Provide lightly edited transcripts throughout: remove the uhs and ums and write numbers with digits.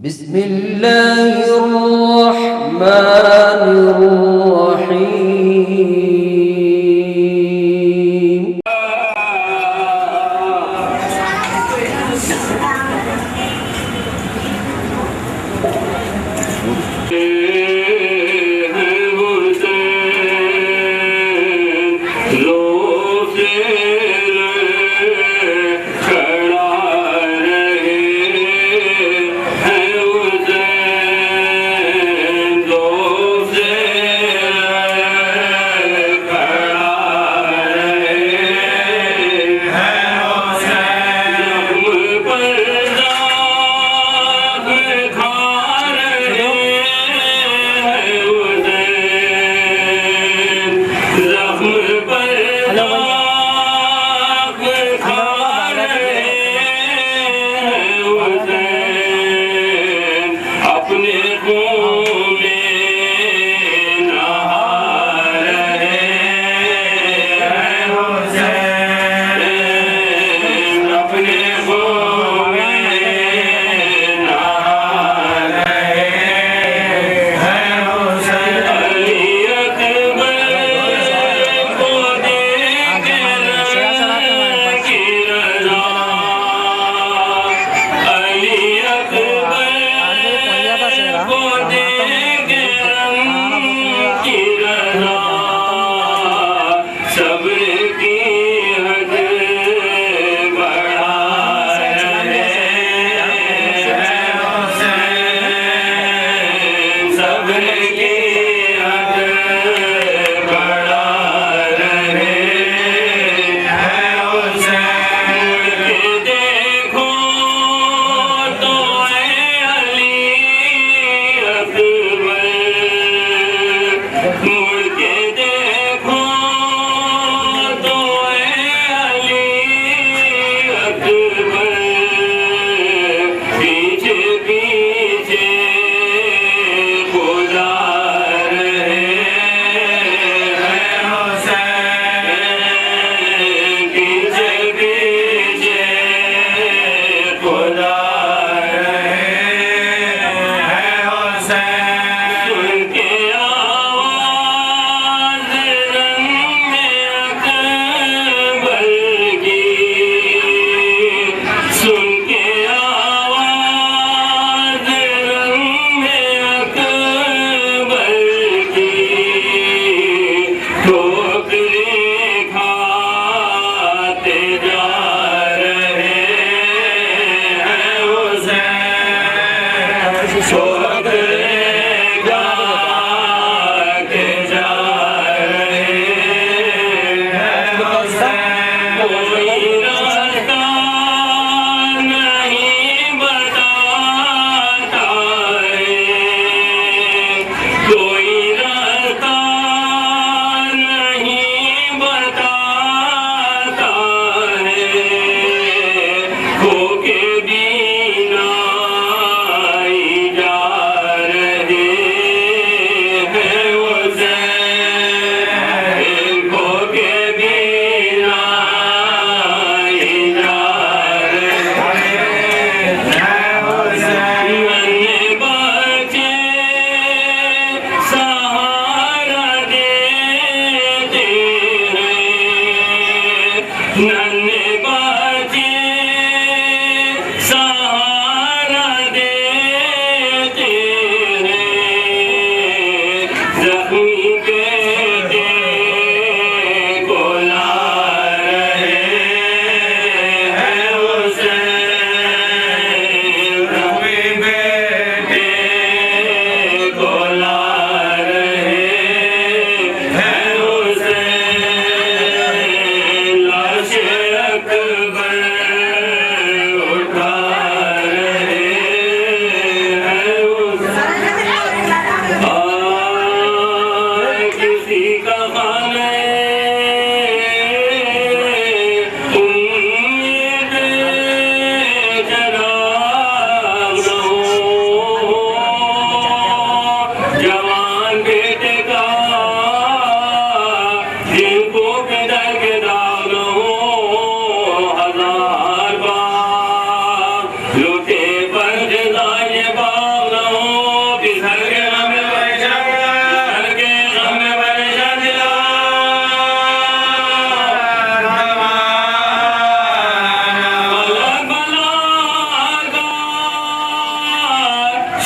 बिस्मिल्लाहिर्रहमानिर्रहीम। हो के दीना जा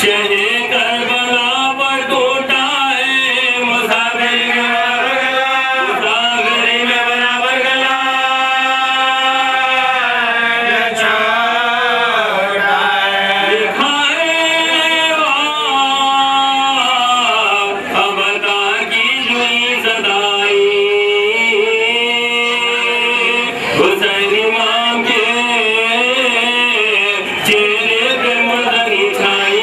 शहे करबला पर टूटा है मुसाफिर मुसाफिरी में बराबर गला दिखाए अवतार की जुई सदाई हुसैन इमाम के चेहरे पे मुर्दगी छाई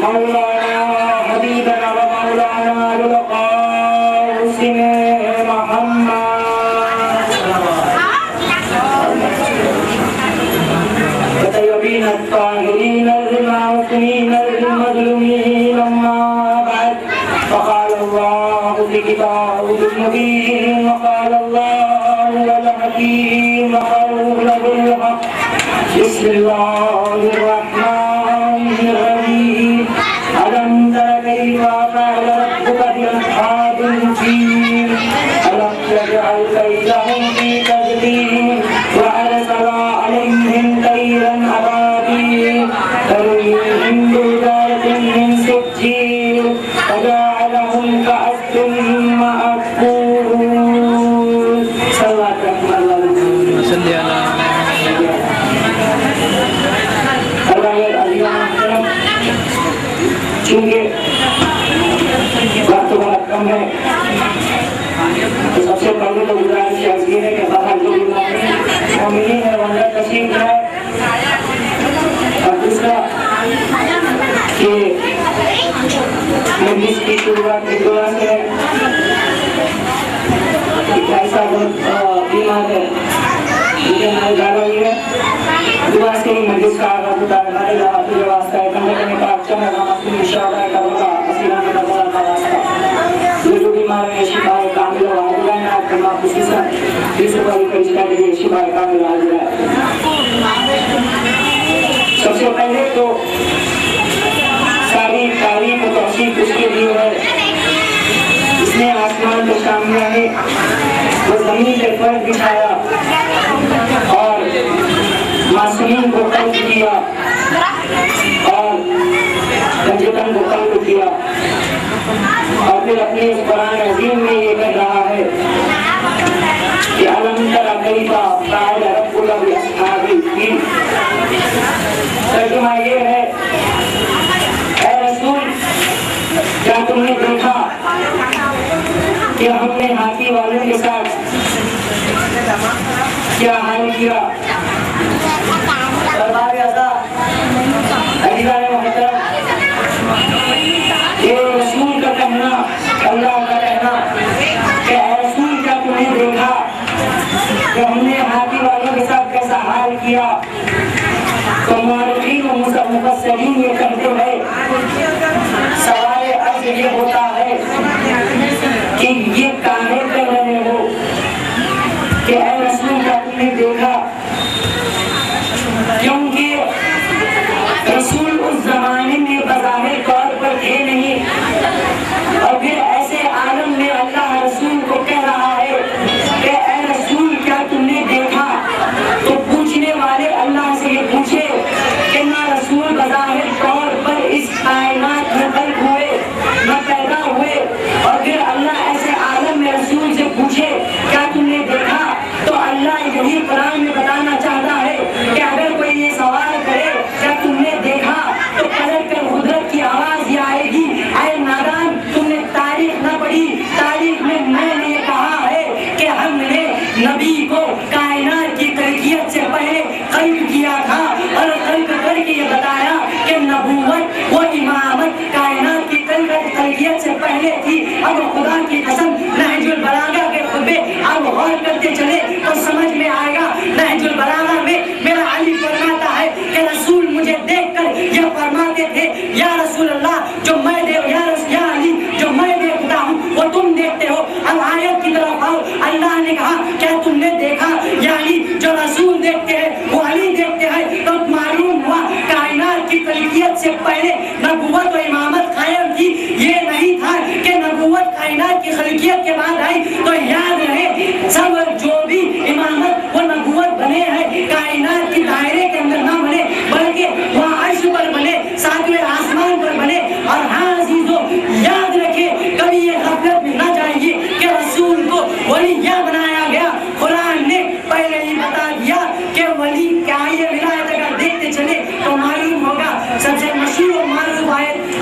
मौलाना हबीबना व मौलाना अबुल कासिम मोहम्मद तय्यबीन अत्ताहिरीन अल-मासूमीन अल-मज़लूमीन अम्मा बाद फ़क़ाल अल्लाहु फ़ी किताबिहिल मुबीन वक़ाल अल्लाहु वल हकीम वक़ौलुल हक़ बिस्मिल्लाहिर रहमानिर रहीम अलम तरा कैफ़ फ़अल रब्बुका बिअस्हाबिल फ़ील अलम यजअल कैदहum फ़ी तज़लील व अरसला अलैहिम तैरन अबाबील तरमीहिम बिहिजारतिन मिन सिज्जील फजअलहुम कअस्फिन मअकूल सल्लल्लाहु अलैहि वसल्लम। चूंकि वक्त बहुत कम है तो सबसे पहले तो गुजारिश ये है कि बाहर जो मोमिनीन है वो अंदर तशरीफ है और दूसरा कि मजलिस की शुरुआत की दुआ से ऐसा बहुत बीमार है दुआ से ही मजलिस का आगाज होता है। हमारे जो वास्ता है करने करने का अच्छा है नाम इंशाअल्लाह का होगा असीना में नजर का वास्ता जो बीमार है शिफा कामिल आजिला है आपके मां खुशीसा इस वाली फरिश्ता के लिए शिफा कामिल आजिला है। सबसे पहले तो सारी तारीफ और तौसीफ उसके लिए है इसने आसमान के सामने है वो जमीन पे फर्श बिछाया और मासूमीन को कल्प किया और गंजतन को कल्प किया और फिर अपने इस कुरान अज़ीम में ये कर रहा है कि अलम तरा कैफ़ फ़अल रब्बुका बिअस्हाबिल फ़ील। तर्जुमा ये है ऐ रसूल क्या तुमने देखा कि हमने हाथी वालों के साथ क्या हाल किया। ये रसूल का कहना अल्लाह का कहना कि रसूल क्या तुमने देखा कि हमने हाथी वालों के साथ कैसा हाल किया। तो मुअर्रिखीन और मुफस्सिरीन ये कहते हैं सवाल अर्ज़ ये होता है कि ये काहे कर रहे हो कि ऐ रसूल क्या तुमने देखा, क्योंकि रसूल उस जमाने में बज़ाहिर तौर पर थे नहीं और फिर ऐसे आलम में अल्लाह रसूल को कह रहा है कि ऐ रसूल क्या तुमने देखा। तो पूछने वाले अल्लाह से ये पूछे कि ना रसूल बज़ाहिर तौर पर इस कायनात में खल्क हुए न पैदा हुए और फिर अल्लाह ऐसे आलम में रसूल से पूछे क्या तुमने देखा। तो अल्लाह यही कुरान में बताना चाहता है कि अगर कोई ये सवाल करे क्या तुमने देखा तो पलट कर कुदरत की आवाज ये आएगी ऐ नादान तुमने तारीख न पढ़ी। तारीख में मैंने कहा है कि हमने नबी को कायनात की तलकियत से पहले कल्प किया था और कल्प करके ये बताया कि नबूवत वो इमामत कायनात की तलकियत से पहले थी। अब खुदा की कसम नहजुल बलागा के खुतबे अब गौर करते चले तो समझ में आएगा। नहजुल बलागा में मेरा अली फरमाता है कि रसूल मुझे देखकर ये फरमाते थे या रसूल अल्लाह जो मैं या अली जो मैं देखता हूँ वो तुम देखते हो। अब आयत की तरफ आओ। अल्लाह ने कहा क्या तुमने देखा यानी जो रसूल देखते हैं वो अली देखते हैं। तो मालूम हुआ कायनात की तलकियत से पहले नबूवत और इमामत कायम थी। ये नहीं था कि नबूवत कायनात की खल्कियत के बाद आई। तो याद रहे सब जो भी इमामत वो नबूवत बने हैं कायनात के दायरे के अंदर ना बने बल्कि वहाँ अर्श पर बने सातवें आसमान पर बने। और हाँ अजीजों याद रखे कभी ये गफलत में ना जाइए कि रसूल को वलिया बनाया गया। कुरान ने पहले ही बता दिया कि वली क्या ये विलायत अगर देखते चले तो मालूम होगा। सबसे मशहूर और मारूफ आयत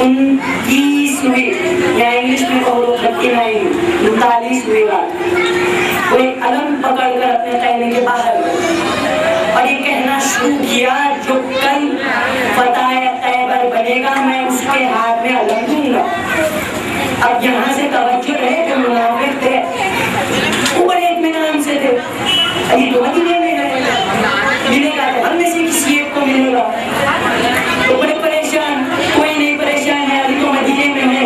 29वीं या इंग्लिश में कहो तो 39वीं रात वो एक अलम पकड़कर अपने कहने के बाहर और ये कहना शुरू किया, जो कल फतह तैबर बनेगा मैं उसके हाथ में अलम दूंगा। अब यहाँ से तवज्जो रहे जो मुनाफिक थे वो बड़े इत्मीनान से थे, अभी तो मदीने में गए, मिलेगा तो हम में से किसी एक को मिलेगा, तो बड़े परेशान, कोई नहीं परेशान है, अभी तो मदीने में है।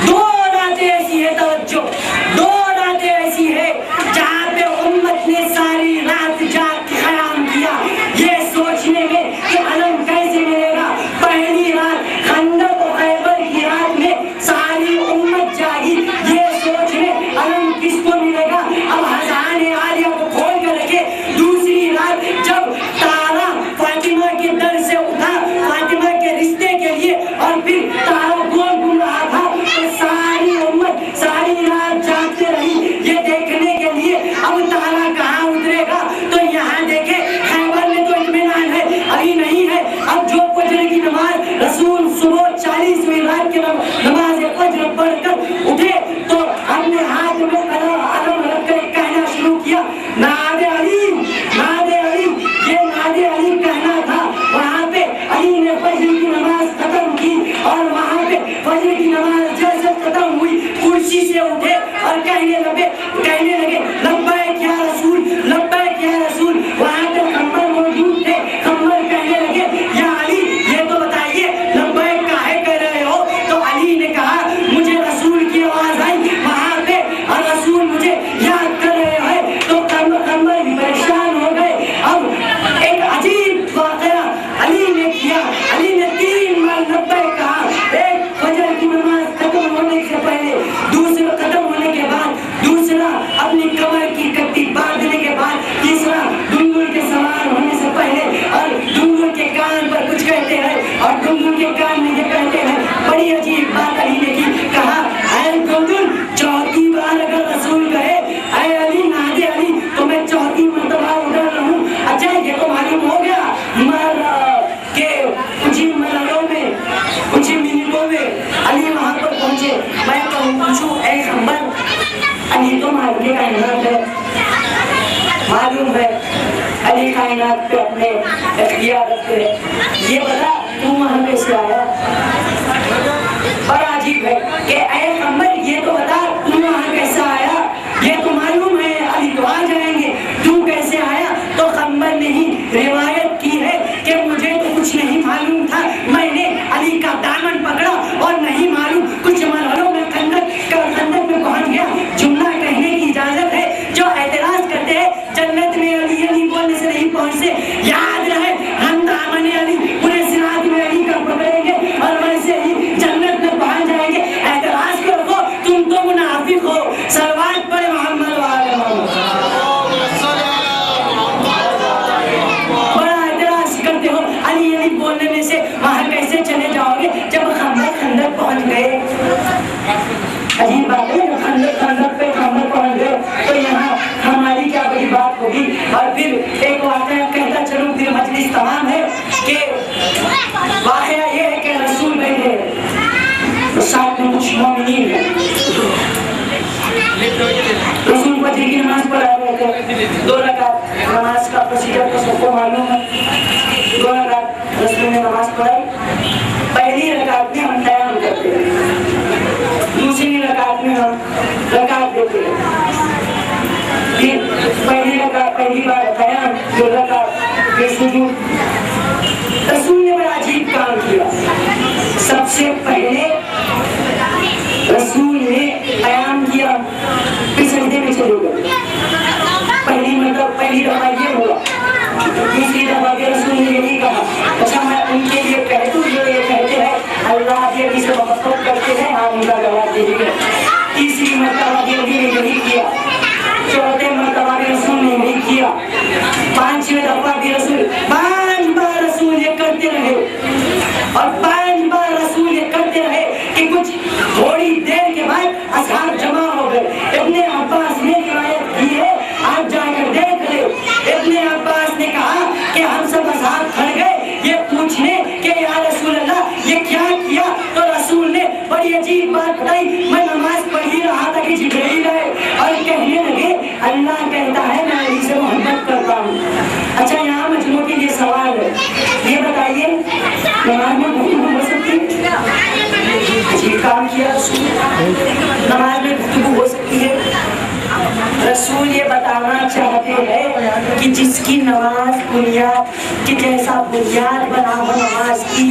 दो रातें ऐसी है, तवज्जो, दो रातें ऐसी है जहाँ पे उम्मत ने सारी रात जाग के क़याम किया ये सोचने में कि अलम कैसे मिलेगा। पहली रात खंदक और खैबर की रात में सारी उम्मत जागी ये सोचने अलम किसको मिलेगा। अब हज़ान आलिया को खोल कर रखे। दूसरी रात जब तारा फातिमा के दर से उठा फातिमा के रिश्ते के लिए और फिर तारा गोल घूम रहा था तो सारी उम्मत सारी रात जागते रही ये देखने के लिए अब तारा कहाँ उतरेगा। तो यहाँ देखे खैबर में तो इत्मीनान है, अभी नहीं है। अब जो फजर की नमाज रसूल सुबह 40वीं रात की नमाज फजर पढ़कर उठे तो हमने हाथ में अलम रखकर कहना शुरू किया, नादे अली, नादे अली। ये नादे अली कहना था। वहाँ पे अली ने फजर की नमाज खत्म की और वहाँ पे फजर की नमाज जैसे खत्म हुई कुर्सी से उठे और कहने लगे लब्बैक या रसूल, लब्बैक या रसूल। वहाँ पे खंबर मौजूद थे, खंबर कहने लगे या अली ये तो बताइए लब्बैक काहे कह रहे हो। तो अली ने कहा मुझे रसूल की आवाज आई वहाँ पे और रसूल मुझे याद कर रहे हैं। तो खंबर परेशान हो गए। अब एक अजीब वाकया अली ने किया, अली ने 3 बार लब्बैक कहा, एक फजर की नमाज खत्म होने से पहले, दूसरा खत्म होने के बाद, दूसरा अपनी कमर की कट्टी बांधने के बाद, तीसरा डुंगुर के सवार होने से पहले और डुंगुर के कान पर कुछ कहते हैं और डुंगुर के कान में ये कहते हैं। बड़ी अजीब बात अली ने की, कहा ऐ डुंगुर 4थी बार अगर रसूल कहे ऐ अली नादे अली तो मैं 4थी मर्तबा उधर रहूं। अच्छा ये तो मालूम हो गया मर के कुछ ही मरहलों में कुछ ही मिनटों में अली वहां पर पहुंचे। मैं पूछूं ऐ खंबर, अली तो मालूम के कायनात है, मालूम है अली कायनात पे अपने इख्तियार रखते हैं, ये बता तू वहां कैसे आया। बड़ा अजीब है कि ऐ खंबर ये तो बता तू वहां कैसे आया, ये तो मालूम है अली तो आ जाएंगे, तू कैसे आया। तो खंबर ने ही रिवायत की है कि मुझे तो कुछ नहीं मालूम था, मैंने अली का दामन पकड़ा और नहीं मालूम कुछ मरहलों में खंदक में पहुंच गया। जुमला कहने की इजाजत है, जो एतराज करते हैं जन्नत में अली अली बोलने से नहीं पहुंचते, याद रहे हम दामन अली पूरे सिरात में अली का पकड़ेंगे और वैसे ही जन्नत में पहुंच जाएंगे। एतराज करो तुम तो मुनाफिक हो। सलवात पढ़े मोहम्मद वाले बड़ा एतराज करते हो अली अली बोलने में से वहां कैसे चले जाओगे जब खंदक पहुंच गए। अजीब बात है, खंदक पे खंदक पहुंच गए तो यहाँ हमारी क्या बड़ी बात होगी। और फिर एक वाकया कहता चलूं, फिर मजलिस तमाम है कि वाकया ये है कि रसूल बैठे तो साथ में कुछ मोमिनीन है। रसूल फजर की नमाज पढ़ा रहे थे, 2 रकात नमाज का प्रोसीजर तो सबको मालूम है। 2 रकात रसूल ने नमाज पढ़ाई। पहली रकात में हम क़याम करते हैं, दूसरी रकात में हम रकात देते हैं। फिर पहली बार क़याम, फिर रकात, फिर सुजूद। रसूल ने बड़ा अजीब काम किया। सबसे पहले रसूल ने क़याम किया, फिर सजदे में चले गए। पहली दफा ये हुआ। दूसरी दफा भी रसूल ने यही कहा। अच्छा मैं उनके लिए कह दूं जो ये कहते हैं अल्लाह के जिसे मोहब्बत करते हैं, आप उनका जवाब दीजिए। तीसरी मर्तबा भी यही किया, चौथे मर्तबा भी रसूल ने यही किया, 5वें दफा भी रसूल 5 बार रसूल ये करते रहे और 5 बार रसूल ये करते रहे कि कुछ थोड़ी देर के बाद असहाब जमा हो गए। इब्ने अब्बास ने रिवायत की है, आप जाकर देख ले। इब्ने अब्बास ने कहा कि हम सब असहाब खड़ गए ये पूछने कि या रसूल अल्लाह ये क्या किया? तो रसूल ने बड़ी अजीब बात बताई, मैं नमाज पढ़ ही रहा था कि जिब्राइल आए और कहने लगे अल्लाह कहता है मैं अली से मोहब्बत करता हूँ। अच्छा, यहाँ मजनू के लिए सवाल है, ये बताइए नमाज में गुफ्तगू हो सकती है? अजीब काम किया रसूल, नमाज में गुफ्तगू हो सकती है? रसूल ये बताना चाहते हैं कि जिसकी नमाज बुनियाद कि जैसा बुनियाद बना हो नमाज की,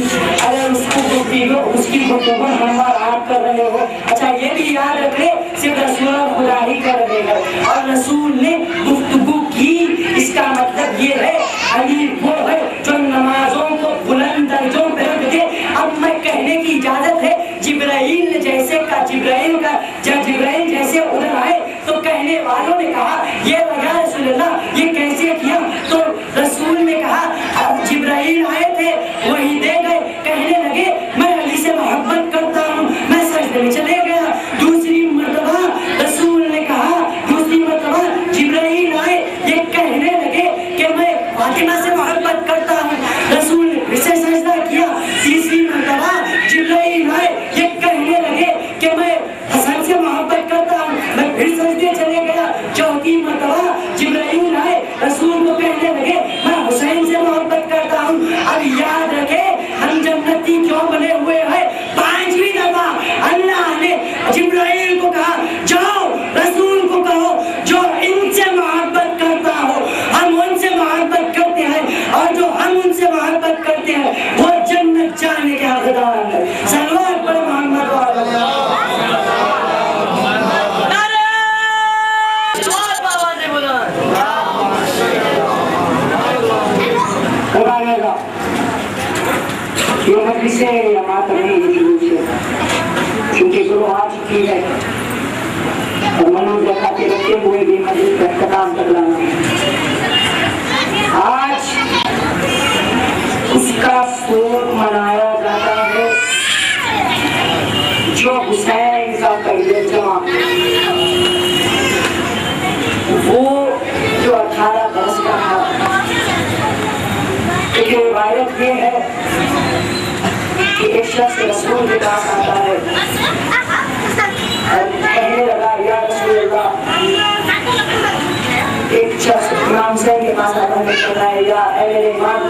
अगर उसकी गुफ्तगू हम और आप कर रहे हो, अच्छा ये भी याद रखे सिर्फ रसूल और खुदा ही कर रहे हैं। और रसूल ने गुफ्तगू की, इसका मतलब ये है अली वो है जो नमाजों को बुलंद दर्जों पे रख दे। अब मैं कहने की इजाजत है, जिब्राइल जैसे का जिब्राइल जैसे उधर आए तो कहने वालों ने कहा ये लगा रसूलुल्लाह ये कैसे किया? तो रसूल ने कहा जिब्राइल आए थे वही दे गए, कहने लगे मैं अली से मोहब्बत करता हूँ, मैं सजदे में चले गया। दूसरी मर्तबा रसूल ने कहा, दूसरी मर्तबा जिब्राइल आए ये कहने लगे कि मैं फातिमा से मोहब्बत करता हूँ, रसूल ने फिर से सजदा किया। तीसरी मर्तबा जिब्राइल आए ये कहने लगे कि मैं हसन से मोहब्बत करता हूँ, मैं फिर सजदे चले गया। चौथी मर्तबा जिब्राइल आए रसूल को कहने लगे मैं हुसैन से मोहब्बत करता हूँ। अब याद रखे हम जन्नती क्यों बने हुए हैं? पांचवी दफा अल्लाह ने जिब्राइल को कहा जाओ रसूल को कहो जो इनसे मोहब्बत करता हो हम उनसे मोहब्बत करते हैं, और जो हम उनसे मोहब्बत करते हैं वो जन्नत जाने के हकदार है। सल्लल्लाहु अलैहि मोहम्मद ये मजलिस से जमात नहीं क्योंकि शुरू आ चुकी है और मनोज खाते रखते हुए भी मजलिस का इख्तिताम कर लाना है। आज उसका शोक मनाया जाता है जो हुसैन का पहले जमा, वो जो 18 वर्ष का था। एक रिवायत ये है कि एक शख्स रसूल के पास आता है और कहने लगा या रसूल अल्लाह, एक शख्स इमाम हुसैन के पास आता है, कहता है या ऐ मेरे इमाम,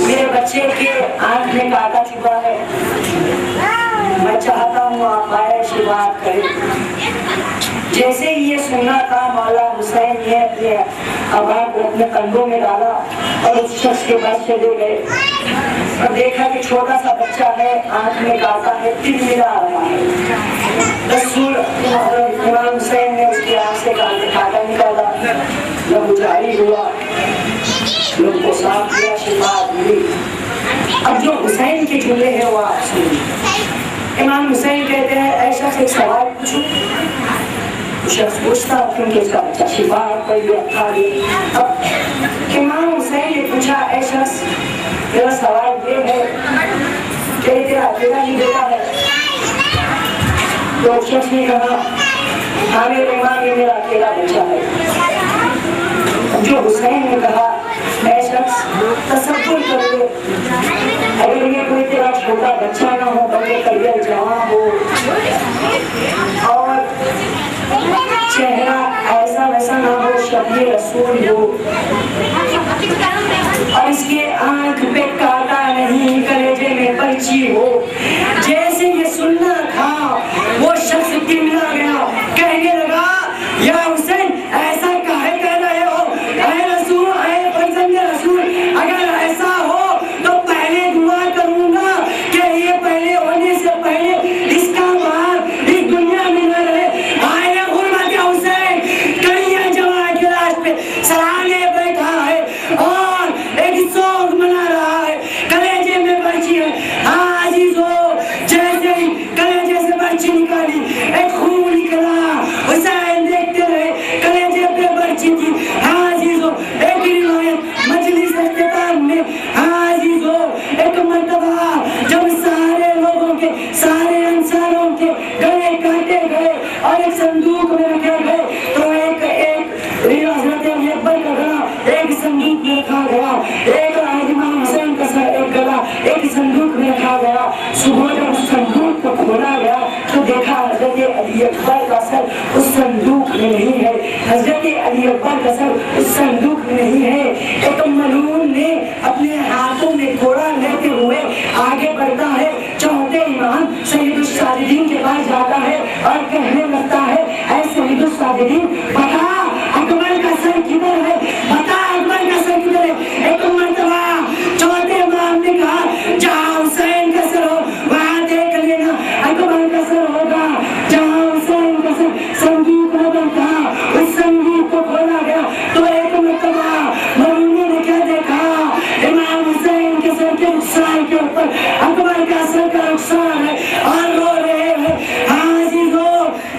मेरे बच्चे के आंख में कांटा छुपा है, मैं चाहता हूँ आप आए शिफात करें। जैसे ही ये सुना था मौला हुसैन ने अपने अबा को अपने कंधों में डाला और उस शख्स के पास चले गए और देखा कि छोटा सा बच्चा है, आंख में कांटा है, तिलमिला रहा है। रसूल इमाम हुसैन ने उसकी आंख से कांटा निकाला, लहू जारी हुआ, लोग को साफ किया, शिफात मिली। अब जो हुसैन के जुमले हैं वो आप सुनिए। इमाम हुसैन कहते हैं ऐसा एक सवाल पूछूं? शख्स पूछता क्योंकि उसका बच्चा शिफा पर खा गया। अब इमाम हुसैन ने पूछा ऐ शख्स मेरा सवाल ये है कि तेरा अकेला ही बेटा है? तो शख्स ने कहा हाँ मेरे इमाम ये मेरा अकेला बच्चा है। जो हुसैन ने कहा ऐ शख्स तसव्वुर कर लो अगर ये कोई तेरा छोटा बच्चा ना हो बल्कि करियर जवान हो और चेहरा ऐसा वैसा ना हो, शबीह रसूल हो और इसके आंख पे कांटा नहीं, कलेजे में पर्ची हो। जैसे ये सुनना था वो शख्स तिलमिला गया, कहने लगा या हुसैन ऐसा काहे कह रहे हो? ऐ रसूल, ऐ फर्जंद रसूल, अगर ऐसा हो तो पहले दुआ करूंगा कि ये पहले होने से पहले इसका बाप इस दुनिया में न रहे। सराहने बैठा है और एक शौक मना मलून ने अपने हाथों में घोड़ा लेते हुए आगे बढ़ता है। चौथे इमाम सैयदुस्सादिकीन के पास जाता है और कहने लगता है, ऐ सैयदुस्सादिकीन, बता अकबर का सर किधर है, बता अकबर का सर किधर है। एक मर्तबा चौथे इमाम ने कहा, जहाँ हुसैन का सर हो वहाँ देख लेना, अकबर का सर होगा जहाँ हुसैन का सर। संगीत नगर था, उस संगीत को खोला गया तो एक मर्तबा मरूनी ने क्या देखा, इमाम हुसैन के सर के रुखसार के ऊपर अकबर का सर का रुखसार है और रो रहे हैं। हाँ अजीजों,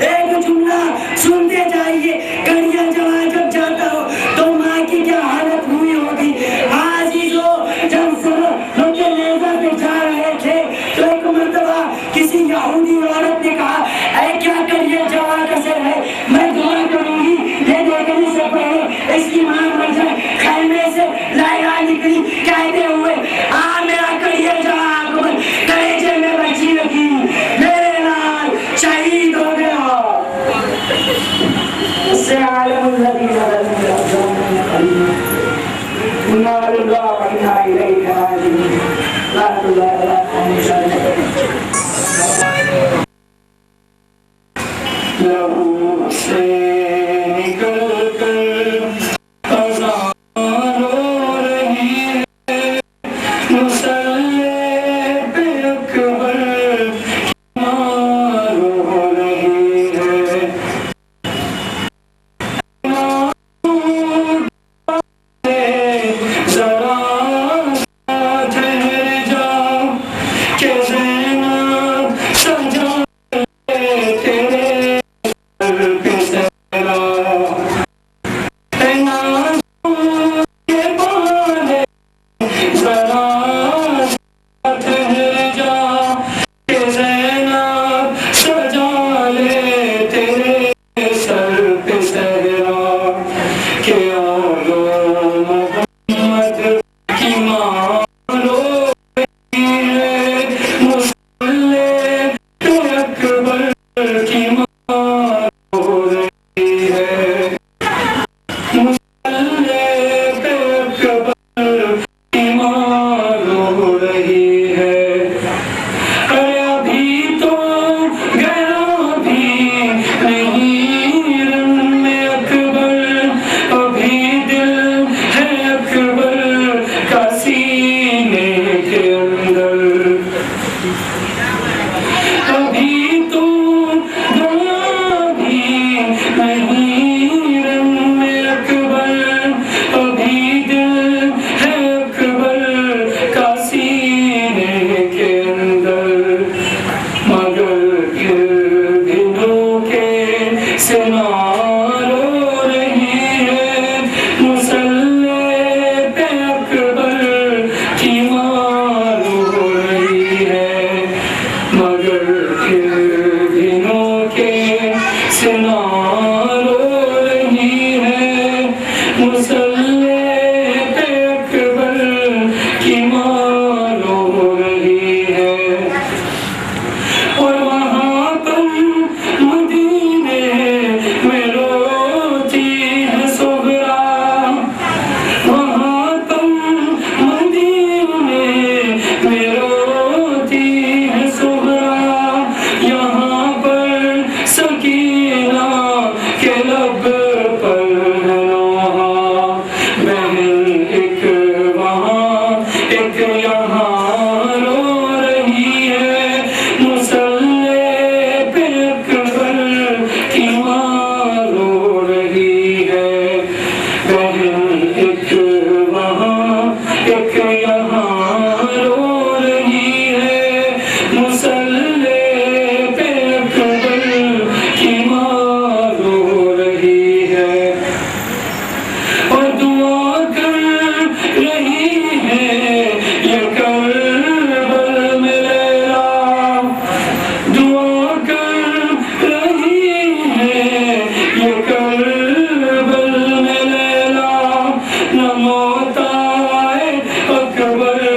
एक जुमला सुनते जाइए, कड़िया जवान जब जाता हो तो माँ की क्या हालत हुई होगी। हाँ अजीजों, जब सब लोग नेज़ा पे जा रहे थे तो एक मर्तबा किसी यहूदी औरत ने कहा, ऐ क्या करिए जवान का सर है, मैं दुआ करूंगी ये देखने से पहले इसकी मां मर जाए। खैमे से लाया निकली कहते हुए, आ मेरा करिए जवान अकबर कलेजे में बची रखी, मेरे लाल शहीद हो गया। उससे आलमुल नबी लहू से निकल कर अज़ान हो रही है, मुसल्ले पे अकबर की मार हो रही है। जरा ठहर जाओ कि ज़ैनब सजा तेरे सर पे सहरा, नाज़ों के बाले जरा ठहर जाओ कि ज़ैनब सजा ले तेरे सर पे सहरा। के आलो मोहम्मद की माँ रो रही है, मुसल्ले पे अकबर की माँ रो रही है, मुसल्ले पे अकबर की माँ रो रही है। अरे अभी तो गया भी नहीं रन में अकबर, अभी दिल है अकबर का सीने के अंदर। अभी तो गया भी नहीं रन में अकबर, अभी दिल है अकबर का सीने के अंदर। मगर फिर भी धोखे से ना रो रही है, मुसल्ले पे अकबर की माँ रो रही है। मगर फिर भी धोखे से ना रो रही है, मुसल्ले पे अकबर की माँ रो रही है। और वहाँ पर मदीने में रोती है सुगरा, वहाँ पर मदीने में रोती है सुगरा। यहाँ पर सकीना के लब पर है नौहा, बहन एक वहाँ एक यहाँ रो रही है, मुसल्ले पे अकबर की माँ रो रही है। बहन एक वहाँ एक यहाँ रो रही है, मुसल्ले पे अकबर की माँ रो रही है। और दुआ कर रही है ये करबल में लैला, दुआ कर रही है ये करबल में लैला। न मौत आए अकबर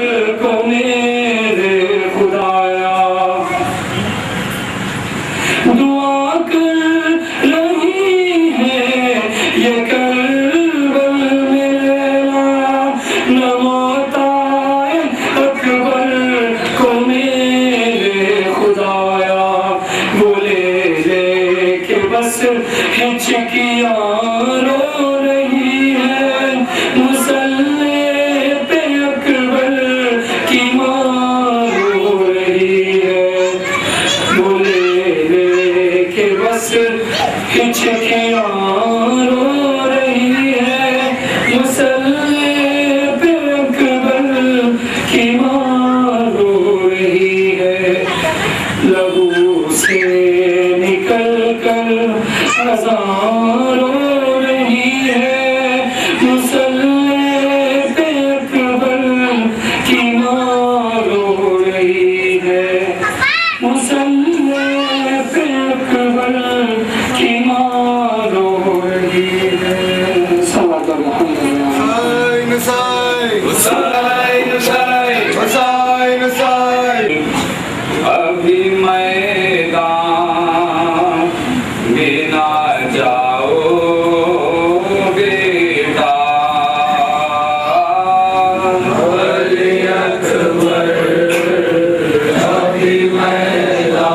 की माँ रो रही है, लहू से निकल कर अज़ां रो रही है, मुसल्ले पे अकबर की माँ रो रही है, मुसल्ले पे अकबर की माँ रो रही है। सल्लल्लाहु अलैहि अभी मैदान में ना जाओ बेटा, अली अकबर अभी मैदान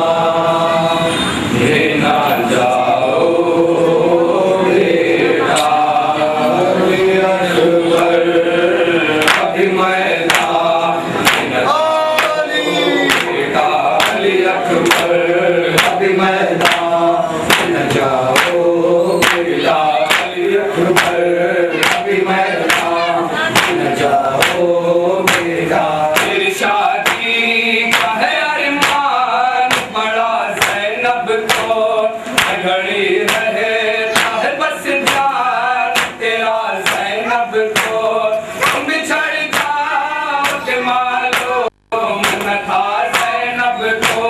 में ना जाओ बेटा, अली अकबर अभी मैदान में ना अकबर अभी मैदान न जाओ बेटा, अली अकबर अभी मैदान न जाओ बेटा। तेरी शादी का है अरमान बड़ा ज़ैनब को घड़ी रहे है बस जान तेरा ज़ैनब को, तुम बिछड़ जाओ के मालो मन था ज़ैनब को,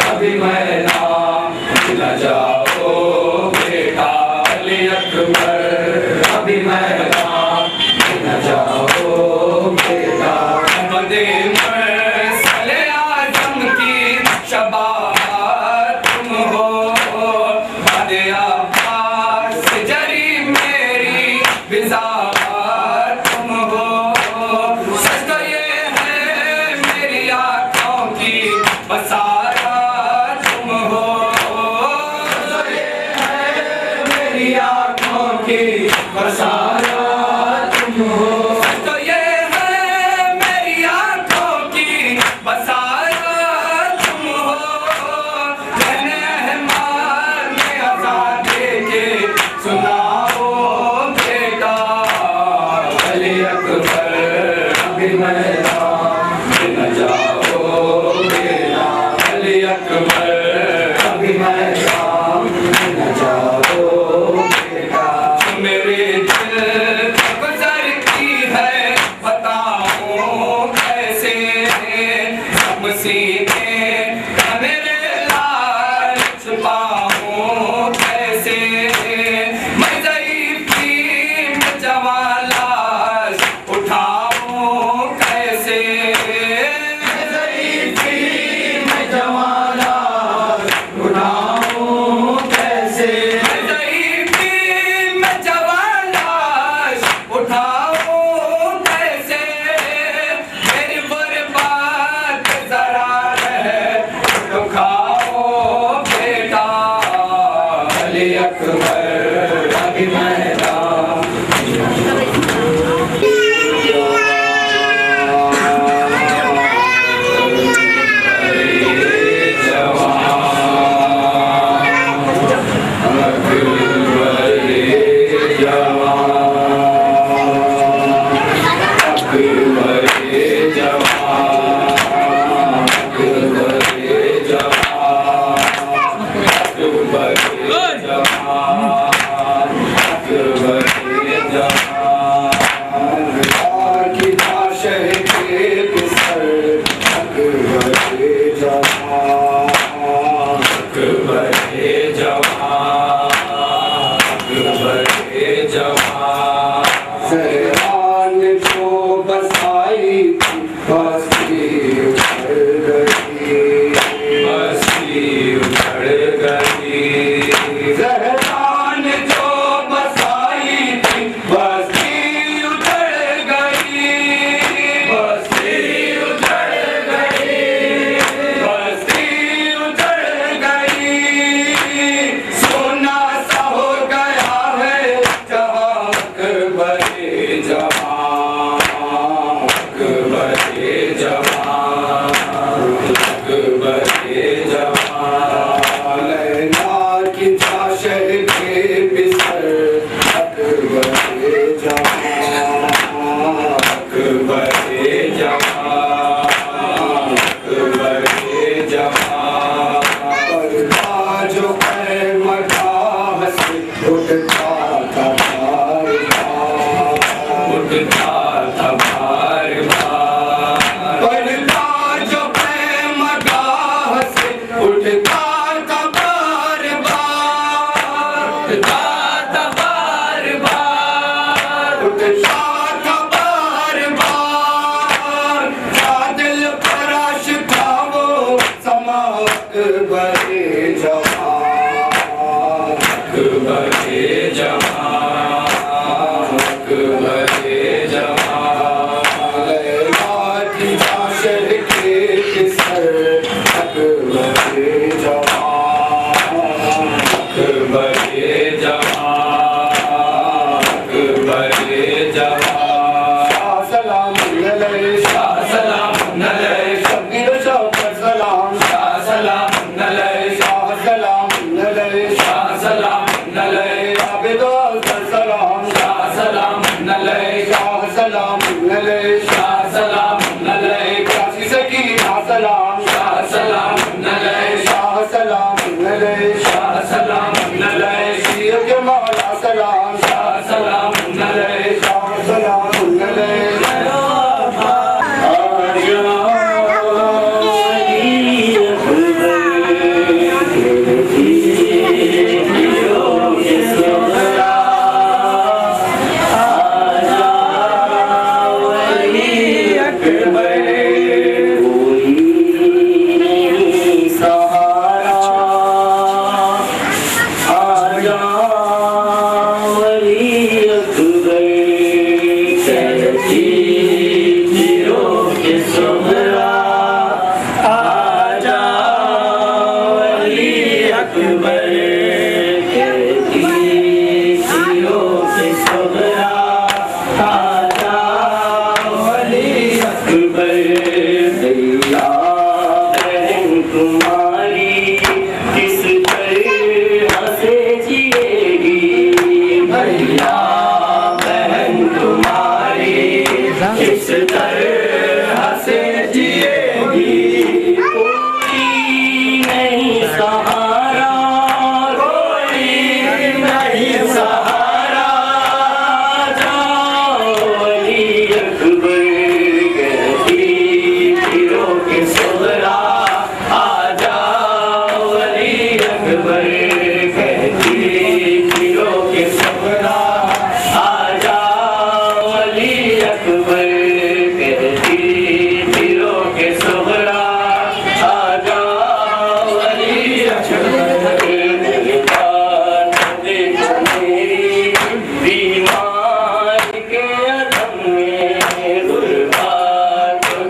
अभी मैदान न जाओ बेटा, अली अकबर अभी मैदान न जाओ बेटा। मदे मरसले आजम की शबात तुम हो, मदे अब्बास जरी मेरी बिज़ात तुम हो, सच तो ये है मेरी आँखों की बसारा तुम हो, ये है मेरी आँखों की बसारा तुम हो, तो ये है मेरी आँखों की बसारा तुम हो। मैंने अहमाद में अज़ान दे के सुनाओ बेटा, अली अकबर अभी मैदान न जाओ बेटा, अली अकबर अभी मैदान न जाओ बेटा। मेरे दिल गुजरती है बताऊं कैसे, सब सीने मेरे लाल छुपाऊं कैसे, मैं ज़ईफ़ी में जवां लाश उठाऊं कैसे, तो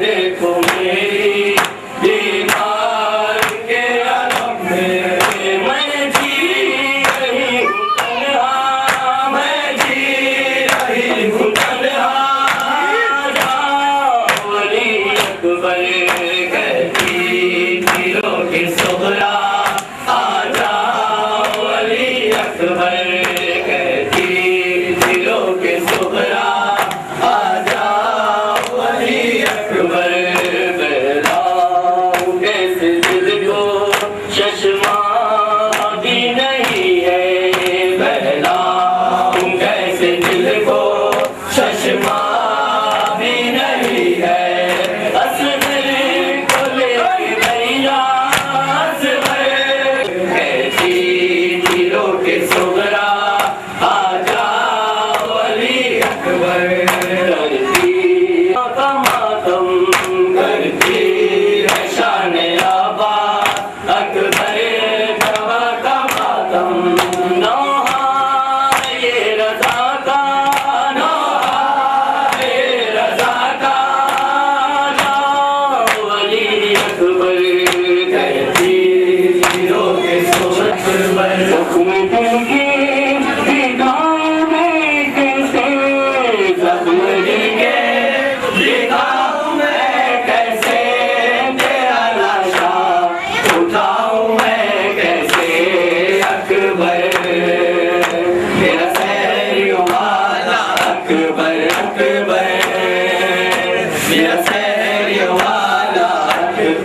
देखो मेरी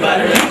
पर